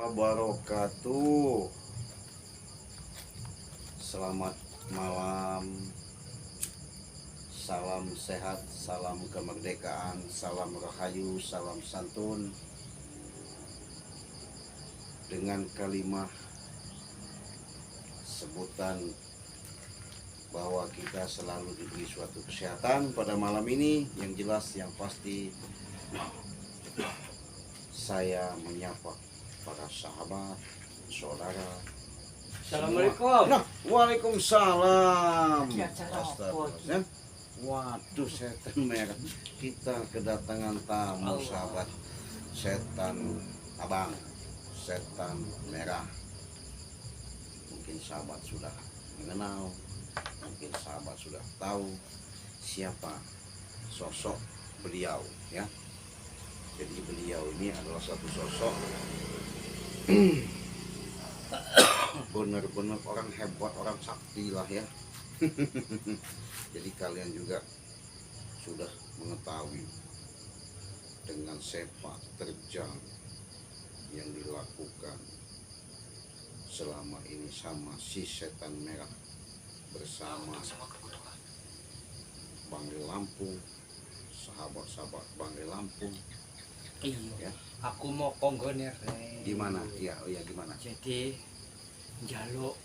wabarakatuh. Selamat malam. Salam sehat, salam kemerdekaan, salam rahayu, salam santun. Dengan kalimat sebutan bahwa kita selalu diberi suatu kesehatan pada malam ini, yang jelas yang pasti saya menyapa para sahabat, saudara. Assalamualaikum. Nah, waalaikumsalam. Ya, cara apa? Astagfirullah. Waduh, setan merah. Kita kedatangan tamu, sahabat. Setan abang, setan merah. Mungkin sahabat sudah mengenal, mungkin sahabat sudah tahu siapa sosok beliau, ya. Jadi beliau ini adalah satu sosok benar-benar orang hebat, orang sakti lah ya. Jadi kalian juga sudah mengetahui dengan sepak terjang yang dilakukan selama ini sama si setan merah bersama Banggai Lampung, sahabat-sahabat Banggai Lampung. Iya, Ya. aku mau konggone re. Gimana? Ya, oh ya gimana? Jadi njaluk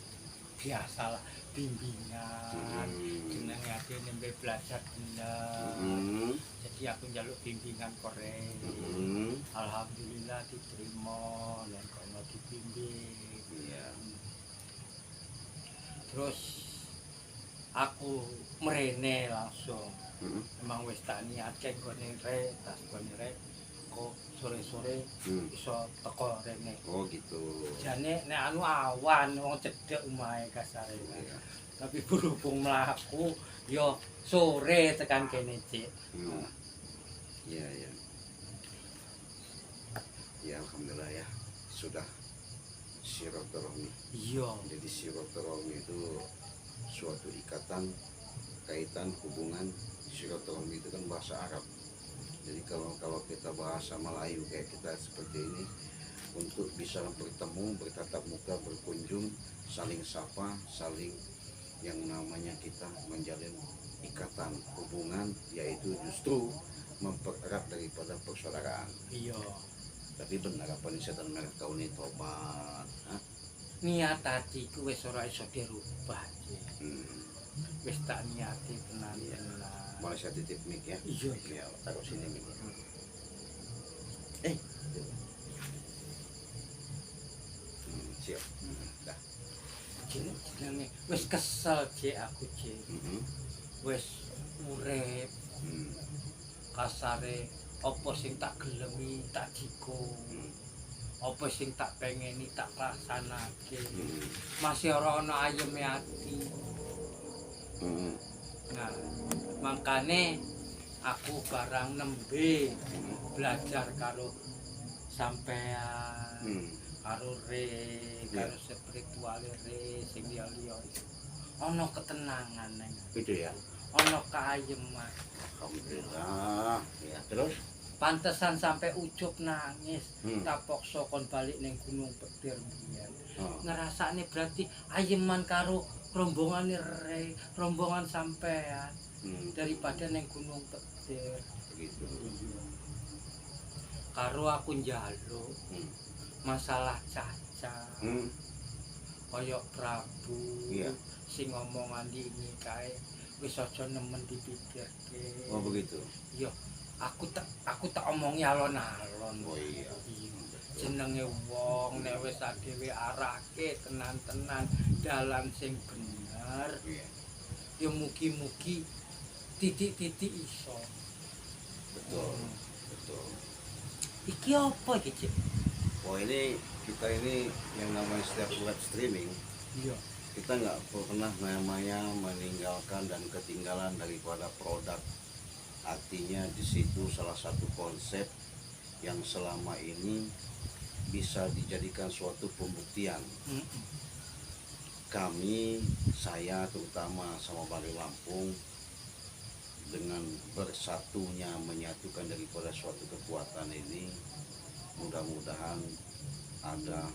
biasalah bimbingan. Jenenge ade nembe belajar bener. Jadi aku njaluk bimbingan kore. Alhamdulillah diterima dan kono dibimbing. Iya. Terus aku merene langsung. Emang wis tak niatke nggone re, tas nggone re. Kok sore-sore iso teko rene. Oh gitu. Jane nek anu awan wong cedhek omahe kasare. Iya. Tapi berhubung mlaku ya sore tekan kene, Cik. Iya, iya. Ya alhamdulillah ya, sudah silaturahmi. Iya. Jadi silaturahmi itu suatu ikatan, kaitan, hubungan. Silaturahmi itu kan bahasa Arab. Jadi kalau kita bahasa Melayu kayak kita seperti ini, untuk bisa bertemu, bertatap muka, berkunjung, saling sapa, saling yang namanya kita menjalin ikatan hubungan, yaitu justru mempererat daripada persaudaraan. Iya. Tapi benar apa nih setan merah kau ini tobat? Hah? Niat hatiku wis ora iso dirubah, Cik. Wis tak niati tenan-tenan. Boleh saya titip mic ya? Iya. Ya, taruh sini mic. Siap. Dah. Jenenge wis kesel, Cik, aku, Cik. Wis urip kasare apa sing tak gelemi tak jikung. Apa sing tak pengeni tak laksanake. Masih ora ana ayeme ati. Nah, makane aku barang nembe belajar karo sampean, karo re, karo spiritual re sing liya-liya. Ana ketenangan neng. Itu ya. Ana kaayeman. Alhamdulillah. Ya, terus Pantesan sampai ucup nangis. Tak paksa kon balik ning Gunung Petir biyen. Ngerasane berarti ayeman karo rombongan re, rombongan sampean daripada ning Gunung Petir. begitu. Karo aku njaluk masalah caca. Kaya Prabu sing ngomongan ini kae wis aja nemen dipikirke. Oh begitu. Iya, aku tak omongi alon-alon. Oh iya. Jenenge wong nek wis dhewe arahke tenan-tenan dalan sing bener. Ya mugi-mugi titik-titik iso. Betul. Betul. Iki apa iki, Cik? Oh ini kita ini yang namanya setiap live streaming, Iya. kita nggak pernah namanya meninggalkan dan ketinggalan daripada produk. Artinya di situ salah satu konsep yang selama ini bisa dijadikan suatu pembuktian. Kami, saya terutama sama Banggai Lampung, dengan bersatunya menyatukan daripada suatu kekuatan ini, mudah-mudahan ada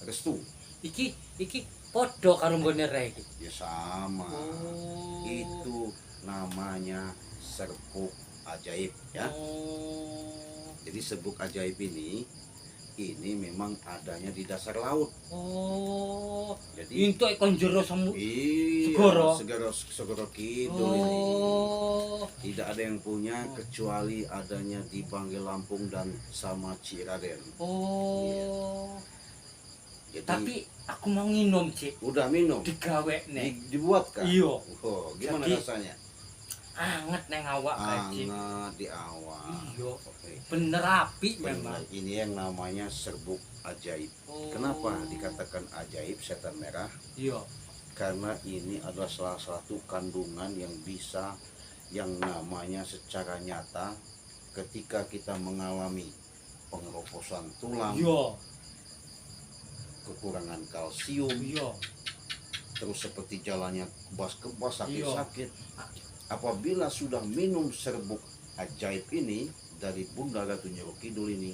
restu. Iki podo karo nggone rek iki. Ya sama. Oh. Itu namanya serbuk ajaib ya. Oh. Jadi serbuk ajaib ini memang adanya di dasar laut. Oh. Jadi Entuk kon jero semu. iya, Segoro. segoro kidul ini. Oh. Tidak ada yang punya kecuali adanya di Banggai Lampung dan sama Ciraden. Oh. Jadi Tapi aku mau nginum, Cik. udah minum, Digawe nek. dibuat kan? Iya. Oh, gimana Jadi, rasanya? Anget neng awak kae, Cik. Hangat di awal. Iya. Oke. Bener api Benar, memang. ini yang namanya serbuk ajaib. Oh. Kenapa dikatakan ajaib setan merah? Iya. Karena ini adalah salah satu kandungan yang bisa yang namanya secara nyata ketika kita mengalami pengeroposan tulang, Iya. kekurangan kalsium, Iya. terus seperti jalannya kebas-kebas, Iya. sakit-sakit. Apabila sudah minum serbuk ajaib ini dari Bunda Ratu Nyiro Kidul ini,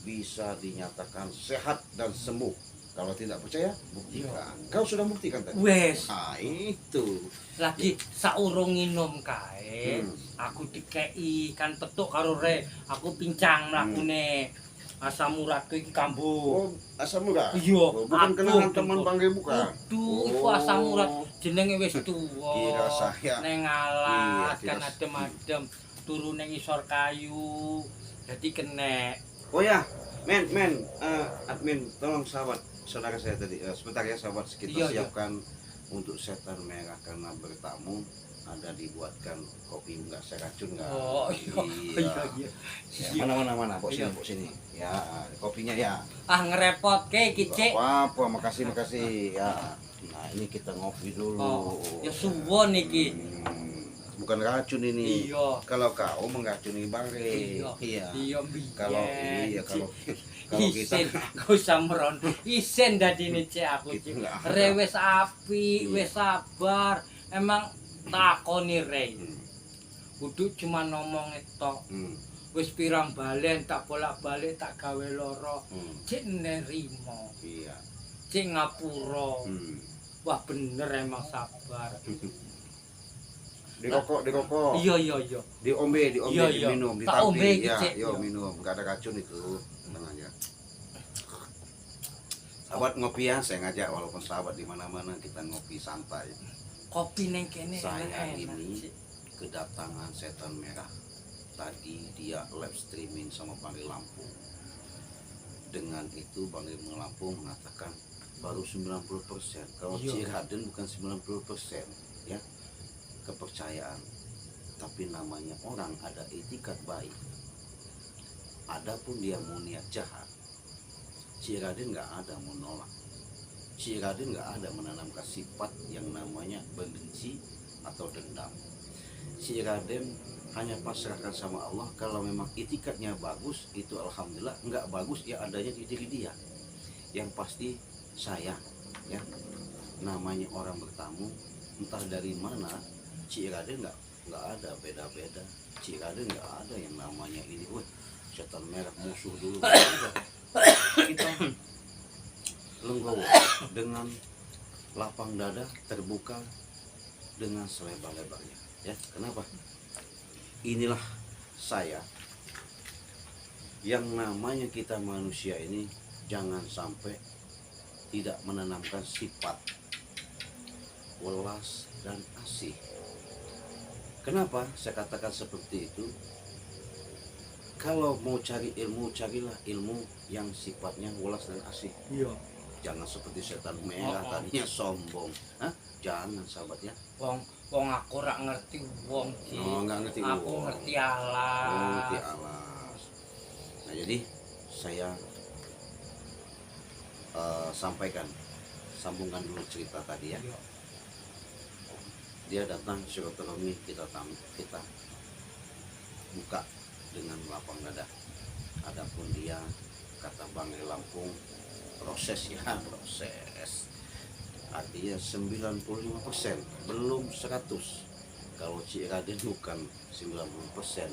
bisa dinyatakan sehat dan sembuh. Kalau tidak percaya, buktikan. Kau sudah buktikan tadi? Wes. Nah, itu. Lagi saurung nginum kae, aku dikei kan petuk karo re, aku pincang mlakune. Asam uratku iki kambuh. Oh, asam urat? Iya, Oh, bukan kenangan aku teman tuh. Banggai bukan? Aduh, iku asam urat jenenge wis tuwa. Kira saya. Neng alas Iya, kan kira- adem-adem turu ning isor kayu. Jadi kenek. Oh ya, admin, tolong sahabat saudara saya tadi, sebentar ya sahabat, kita Iya, iya. siapkan untuk setan merah karena bertamu. Ada dibuatkan kopi nggak seracun nggak? Oh, iya. Ya, mana, bawa sini, Iya. bawa sini. Ya, kopinya ya. Ah ngerepotke iki, Cik. Apa, makasih ya. Nah, ini kita ngopi dulu. Oh, ya suwon iki. Bukan racun ini. Iya. Kalau kau meracuni Banggai. Iya. Iya. Biyen. Kalau kita Isin, gak usah meron. Isin dadine Cik aku, Cik. Gitu nggak ada. Re wis api, Iya. wis sabar. Emang takoni re. Kudu cuma ngomong tok. Wis pirang balen tak bolak-balik tak gawe loro. Cik nerimo. Iya. Cik ngapura. Hmm. Wah bener emang sabar. Dirokok. Iya. Diombe, Iya. diminum, Tak ombe ditampi. iki, Ya, Cik. yo Iya. minum, enggak ada racun itu. Tenang aja. Sahabat ngopi ya, saya ngajak walaupun sahabat di mana-mana kita ngopi santai. Kopi neng kene Saya enak, ini Cik. kedatangan setan merah. Tadi dia live streaming sama Banggai Lampung. Dengan itu Banggai Lampung mengatakan baru 90%. Kalau Iya. Ciraden bukan 90%, ya. Kepercayaan. Tapi namanya orang ada etikat baik. Adapun dia mau niat jahat, Ciraden nggak ada menolak. Ciraden nggak ada menanamkan sifat yang namanya benci atau dendam. Ciraden hanya pasrahkan sama Allah. Kalau memang itikadnya bagus, itu alhamdulillah. Nggak bagus, ya adanya di diri dia. Yang pasti saya, ya, namanya orang bertamu, entah dari mana, Ciraden nggak ada beda-beda. Ciraden nggak ada yang namanya ini, wah setan merah musuh dulu. Nggak ada. Kita lenggowo dengan lapang dada terbuka dengan selebar-lebarnya, ya. Kenapa? Inilah saya. Yang namanya kita manusia ini jangan sampai tidak menanamkan sifat welas dan asih. Kenapa saya katakan seperti itu? Kalau mau cari ilmu, carilah ilmu yang sifatnya welas dan asih. Iya. Jangan seperti setan merah Oh. tadinya sombong. Hah? Jangan sahabat ya. Wong aku ora ngerti wong, Cik. Oh, nggak ngerti Aku wong. ngerti alas. Oh, ngerti alas. Nah, jadi saya sampaikan, sambungkan dulu cerita tadi ya. Iya. Dia datang silaturahmi, kita buka dengan lapang dada. Adapun dia kata Banggai Lampung proses ya, proses. Artinya 95%, belum 100. Kalau Ciraden bukan 90%.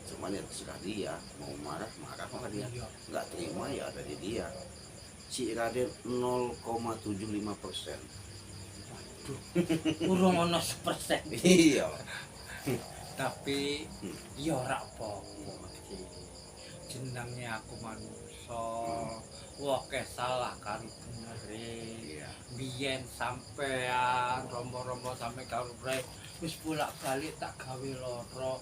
Cuman ya terserah dia, mau marah sama dia, Iya. nggak terima ya ada di dia. Si Raden 0,75%. Waduh, urung ono 1%. Iya. Tapi Hmm. ya ora apa-apa sih. Jenenge aku manungsa, woke salah karo benere. Iya. Biyen sampean rombo-rombo sampe karo Bre wis bolak-balik tak gawe lara,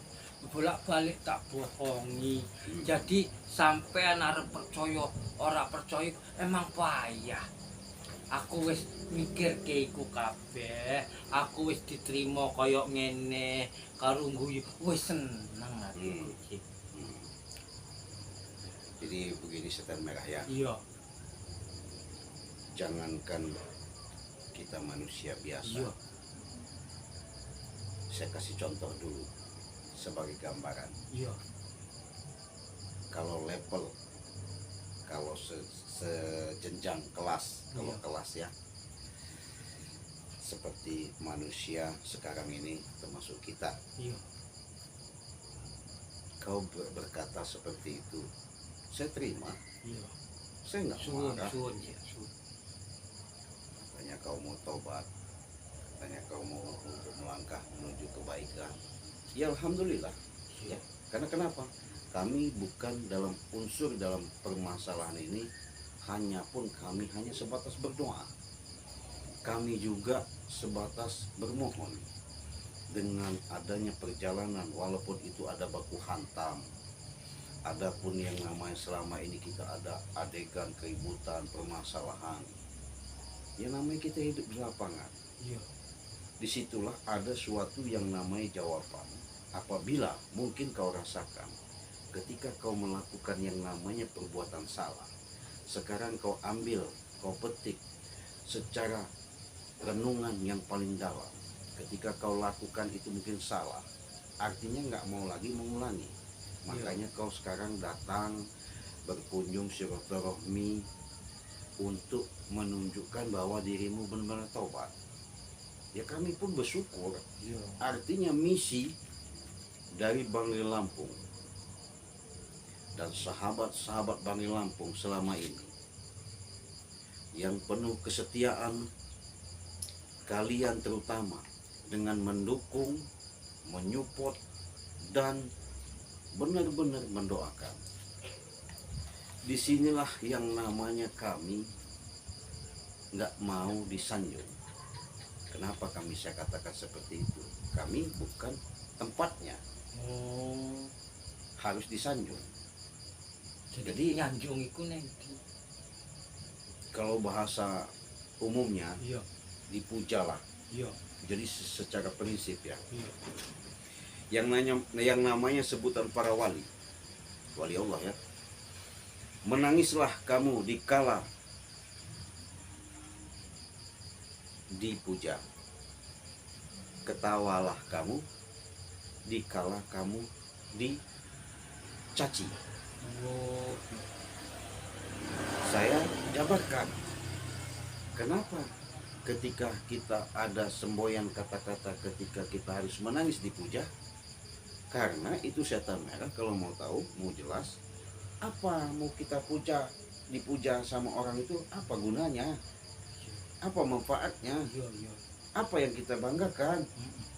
bolak-balik tak bohongi. Jadi sampean arep percaya ora percaya emang payah. Aku wis mikirke iku kabeh, aku wis diterima kaya ngene karo guyu, wis seneng aku iki. Jadi begini setan merah ya, Iya, jangankan kita manusia biasa, iya, saya kasih contoh dulu sebagai gambaran. iya, Kalau level, kalau sejenjang kelas, kalau Iya. kelas ya, seperti manusia sekarang ini termasuk kita, iya. kau berkata seperti itu, saya terima, Iya. saya nggak Suwun, marah. suwun ya, suwun. Katanya kau mau tobat, katanya kau mau untuk melangkah menuju kebaikan. Ya alhamdulillah. Iya. Karena kenapa? Kami bukan dalam unsur dalam permasalahan ini, kami hanya sebatas berdoa. Kami juga sebatas bermohon. Dengan adanya perjalanan, walaupun itu ada baku hantam, adapun yang namanya selama ini kita ada adegan keributan, permasalahan, yang namanya kita hidup di lapangan. Iya. Disitulah ada suatu yang namanya jawaban. Apabila mungkin kau rasakan ketika kau melakukan yang namanya perbuatan salah, sekarang kau ambil, kau petik secara renungan yang paling dalam. Ketika kau lakukan itu mungkin salah, artinya nggak mau lagi mengulangi. Makanya kau sekarang datang berkunjung silaturahmi untuk menunjukkan bahwa dirimu benar-benar taubat. Ya kami pun bersyukur. Iya. Artinya misi dari Bangli Lampung dan sahabat-sahabat Bangli Lampung selama ini yang penuh kesetiaan kalian, terutama dengan mendukung, menyupport dan benar-benar mendoakan. Disinilah yang namanya kami nggak mau disanjung. Kenapa saya katakan seperti itu? Kami bukan tempatnya Oh, harus disanjung. jadi nyanjung iku neng ndi? Kalau bahasa umumnya Iya, dipujalah. iya, Jadi secara prinsip ya, iya. yang namanya sebutan para wali Allah ya. Menangislah kamu dikala dipuja, ketawalah kamu dikala kamu dicaci. Oh, Saya jabarkan. Kenapa? Ketika kita ada semboyan kata-kata, ketika kita harus menangis dipuja, karena itu setan merah. Kalau mau tahu, mau jelas, apa mau kita dipuja sama orang itu, apa gunanya, apa manfaatnya, iya, iya. apa yang kita banggakan. Mm-mm.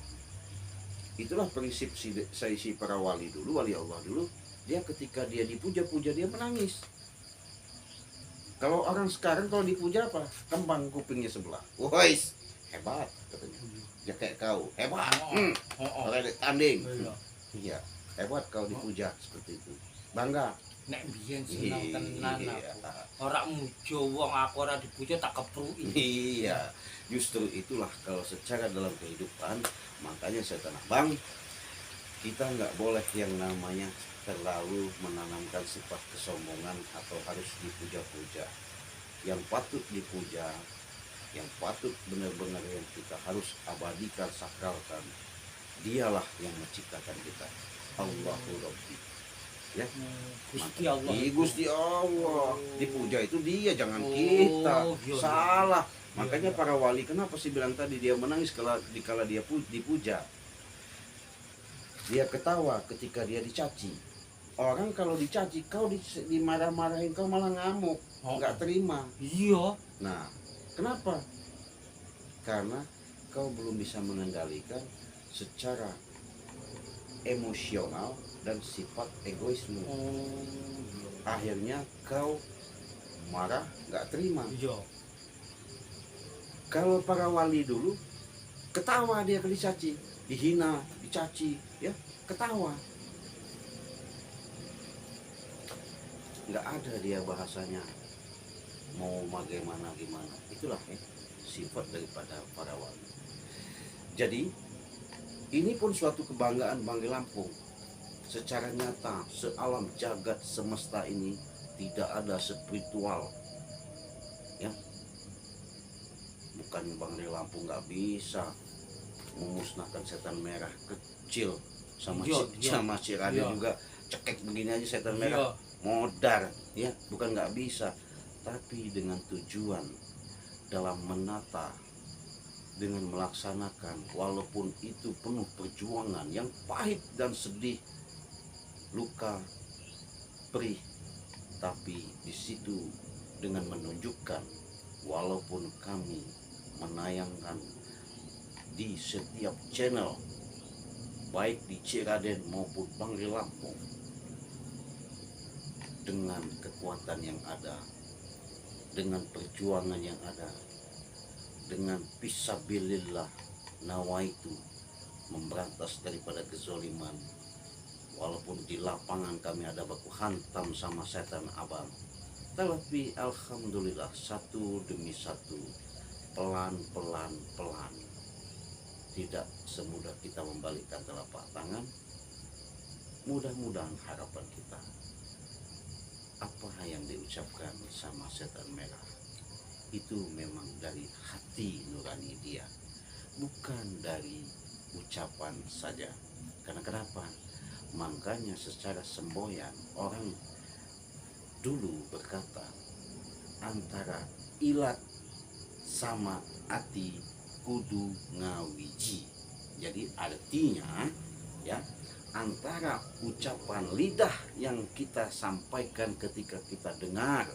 Itulah prinsip si para wali dulu, wali Allah dulu. Dia ketika dia dipuja-puja, dia menangis. Kalau orang sekarang kalau dipuja apa? Kembang kupingnya sebelah. Wois, hebat katanya. Ya kayak kau, hebat. Oh, Oleh tanding. iya. Iya, hebat kau dipuja seperti itu. Bangga. Nek biyen seneng tenan Iya. aku. Ora mujo wong aku ora dipuja tak kepruki. Iya, justru itulah kalau secara dalam kehidupan, makanya saya tanah bang, kita nggak boleh yang namanya terlalu menanamkan sifat kesombongan atau harus dipuja-puja. Yang patut dipuja, yang patut benar-benar yang kita harus abadikan, sakralkan, dialah yang menciptakan kita. Allahu Rabbi. Ya, Gusti Allah. Gusti Allah. Dipuja itu dia, jangan Oh, kita. iya, Salah. iya. Makanya Iya. para wali kenapa sih bilang tadi dia menangis dikala dia dipuja? Dia ketawa ketika dia dicaci. Orang kalau dicaci, kau dimarah-marahin, kau malah ngamuk, nggak terima. Iya. Nah, kenapa? Karena kau belum bisa mengendalikan secara emosional dan sifat egoismu. Akhirnya kau marah, nggak terima. Iya. Kalau para wali dulu, ketawa dia dicaci, dihina, dicaci, ya ketawa. Nggak ada dia bahasanya mau bagaimana gimana. Itulah sifat daripada para wali. Jadi ini pun suatu kebanggaan Bangli Lampung. Secara nyata sealam jagat semesta ini tidak ada spiritual, ya. Bukan Bangli Lampung nggak bisa memusnahkan setan merah kecil sama sama si Raden juga cekek begini aja setan merah. Modar, ya, bukan nggak bisa, tapi dengan tujuan dalam menata, dengan melaksanakan, walaupun itu penuh perjuangan yang pahit dan sedih, luka, perih, tapi di situ dengan menunjukkan, walaupun kami menayangkan di setiap channel, baik di Ciraden maupun Bangli Lampung, dengan kekuatan yang ada, dengan perjuangan yang ada, dengan fisabilillah nawaitu memberantas daripada kezoliman, walaupun di lapangan kami ada baku hantam sama setan abang, tapi alhamdulillah satu demi satu, pelan, tidak semudah kita membalikkan telapak tangan. Mudah-mudahan harapan kita, apa yang diucapkan sama setan merah itu memang dari hati nurani dia, bukan dari ucapan saja. Karena kenapa? Makanya secara semboyan orang dulu berkata, antara ilat sama ati kudu ngawiji. Jadi artinya, ya, antara ucapan lidah yang kita sampaikan ketika kita dengar,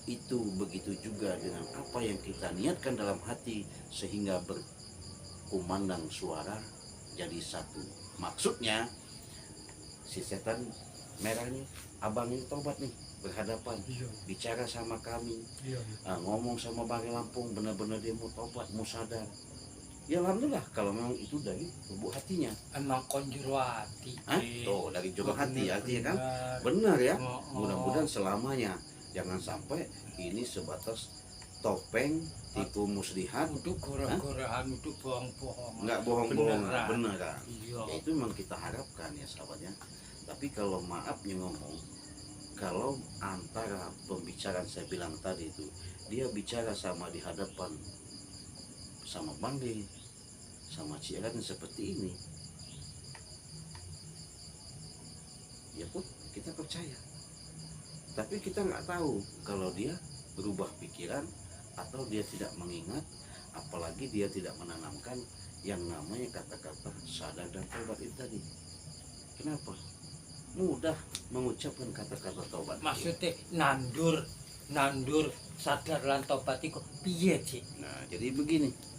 itu begitu juga dengan apa yang kita niatkan dalam hati, sehingga berkumandang suara jadi satu. Maksudnya si setan merah nih, abang ini tobat nih, berhadapan, bicara sama kami, ngomong sama Bangli Lampung, benar-benar dia mau tobat, mau sadar. Ya alhamdulillah kalau memang itu dari lubuk hatinya. Emang konjuru hati. Tuh dari juru hati, artinya kan benar ya. Mudah-mudahan selamanya jangan sampai ini sebatas topeng, tipu muslihat. Untuk gorah-gorahan, untuk bohong-bohong. Nggak bohong-bohong, benar. Iya. Ya, itu memang kita harapkan ya sahabatnya. Tapi kalau maafnya ngomong, kalau antara pembicaraan saya bilang tadi itu, dia bicara sama di hadapan sama Bangli, sama Ciraden seperti ini, ya pun kita percaya. Tapi kita nggak tahu kalau dia berubah pikiran atau dia tidak mengingat, apalagi dia tidak menanamkan yang namanya kata-kata sadar dan tobat itu tadi. Kenapa? Mudah mengucapkan kata-kata tobat. Maksudnya nandur sadar lan tobat itu piye sih? Nah, jadi begini.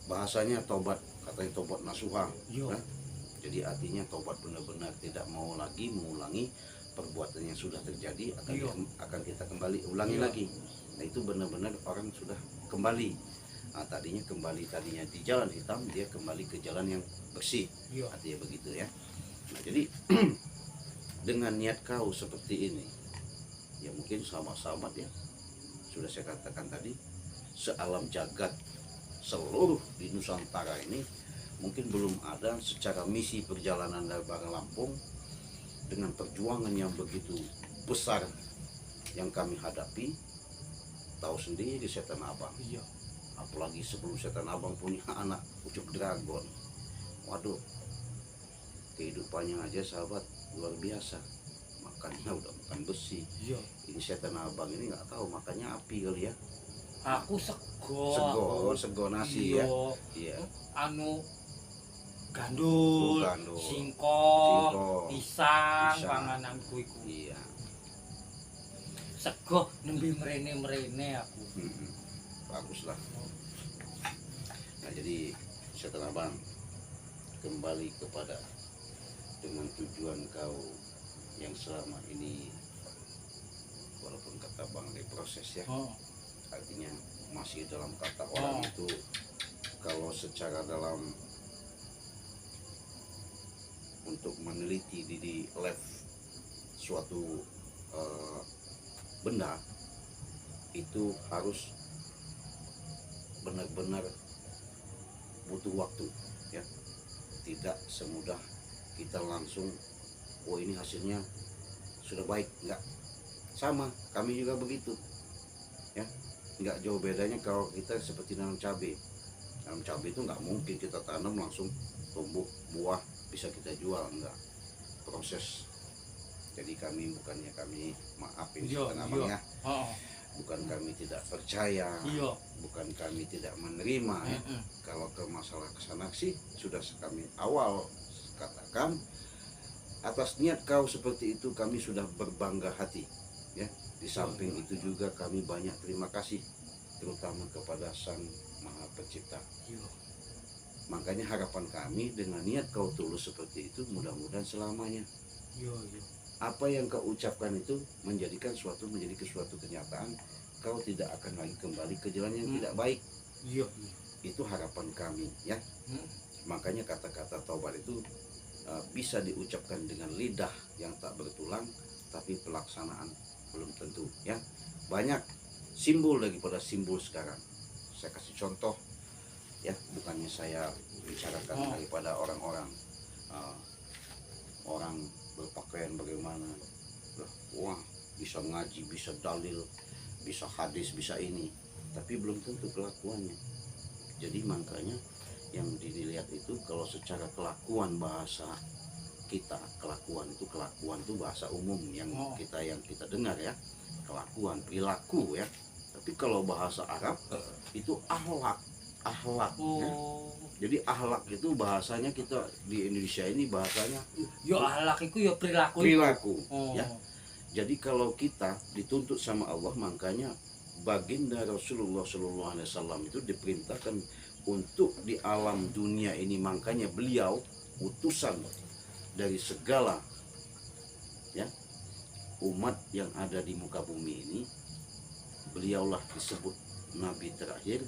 Bahasanya tobat, katanya tobat nasuha. Kan? Jadi artinya tobat benar-benar tidak mau lagi mengulangi perbuatan yang sudah terjadi, akan kita kembali ulangi lagi. Nah, itu benar-benar orang sudah kembali. Nah, tadinya di jalan hitam, dia kembali ke jalan yang bersih. Artinya begitu ya. Nah, jadi dengan niat kau seperti ini, ya mungkin sahabat-sahabat ya, sudah saya katakan tadi, sealam jagat seluruh di Nusantara ini mungkin belum ada secara misi perjalanan dari Bangli Lampung dengan perjuangan yang begitu besar yang kami hadapi. Tahu sendiri setan abang, apalagi sebelum setan abang punya anak ucuk dragon. Waduh, kehidupannya aja sahabat luar biasa, makannya udah makan besi. Ini setan abang ini nggak tahu makannya api kali ya. Aku sego nasi ya. Iya. Anu gandul, Gandul, singkong, singkong, pisang, pisang. pangananku iku. Iya. Sego nembe mrene-mrene aku. Baguslah. Nah jadi setelah bang kembali kepada dengan tujuan kau yang selama ini, walaupun kata bang diproses ya, Oh. artinya masih dalam kata orang itu, kalau secara dalam untuk meneliti di lab suatu benda itu harus benar-benar butuh waktu ya, tidak semudah kita langsung oh ini hasilnya sudah baik, enggak. Sama kami juga begitu ya, enggak jauh bedanya kalau kita seperti nanam cabai. Nanam cabai itu enggak mungkin kita tanam langsung tumbuh buah bisa kita jual, enggak, proses. Jadi kami bukannya kami maafin abang ya, bukan kami tidak percaya, bukan kami tidak menerima ya. Kalau ke masalah kesana sih sudah kami awal katakan, atas niat kau seperti itu kami sudah berbangga hati ya. Di samping itu juga kami banyak terima kasih terutama kepada Sang Maha Pencipta. Makanya harapan kami dengan niat kau tulus seperti itu mudah-mudahan selamanya apa yang kau ucapkan itu menjadi suatu kenyataan, kau tidak akan lagi kembali ke jalan yang tidak baik. Itu harapan kami ya. Makanya kata-kata taubat itu bisa diucapkan dengan lidah yang tak bertulang, tapi pelaksanaan belum tentu ya. Banyak simbol daripada simbol sekarang. Saya kasih contoh ya, bukannya saya bicarakan daripada orang-orang orang berpakaian bagaimana, wah bisa ngaji, bisa dalil, bisa hadis, bisa ini, tapi belum tentu kelakuannya. Jadi makanya yang dilihat itu kalau secara kelakuan bahasa kita, kelakuan itu bahasa umum yang kita dengar ya, kelakuan, perilaku ya. Tapi kalau bahasa Arab itu akhlak ya. Jadi akhlak itu bahasanya kita di Indonesia ini bahasanya akhlak itu perilaku ya. Jadi kalau kita dituntut sama Allah, makanya baginda Rasulullah SAW itu diperintahkan untuk di alam dunia ini, makanya beliau utusan dari segala ya umat yang ada di muka bumi ini. Beliaulah disebut Nabi terakhir.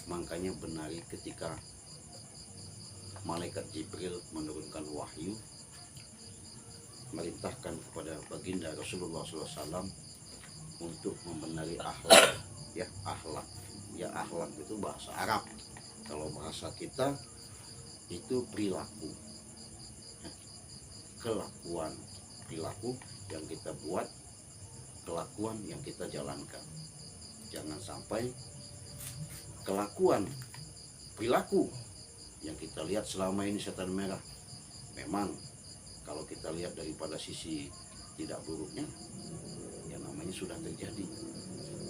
Makanya benari ketika malaikat Jibril menurunkan wahyu merintahkan kepada baginda Rasulullah SAW untuk membenari akhlak ya. Akhlak itu bahasa Arab, kalau bahasa kita itu perilaku ya. Kelakuan, perilaku yang kita buat, kelakuan yang kita jalankan. Jangan sampai kelakuan, perilaku yang kita lihat selama ini setan merah. Memang kalau kita lihat daripada sisi tidak buruknya, yang namanya sudah terjadi.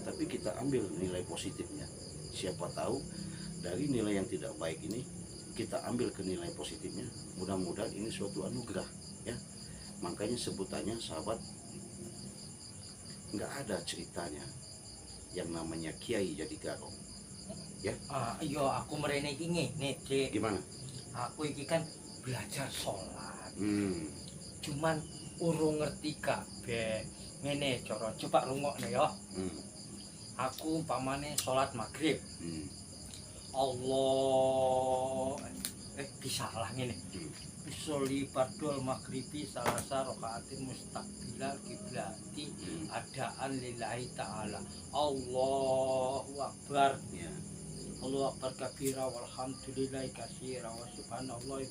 Tapi kita ambil nilai positifnya. Siapa tahu dari nilai yang tidak baik ini kita ambil ke nilai positifnya. Mudah-mudahan ini suatu anugerah ya. Makanya sebutannya sahabat, nggak ada ceritanya yang namanya kiai jadi garong. Ya. Aku merene iki ngene, Dik. Gimana? Aku iki kan belajar sholat. Cuman urung ngerti kabeh. Ngene cara coba rungokne ya. Aku umpamane sholat maghrib. Allah bisa lah ngene. Sholli fardhul maghribi salasa rakaatin mustaqbilal kiblati adaan lillahi ta'ala. Allahu akbar. ya. Allahu akbar kabira walhamdulillahi katsira wa subhanallahi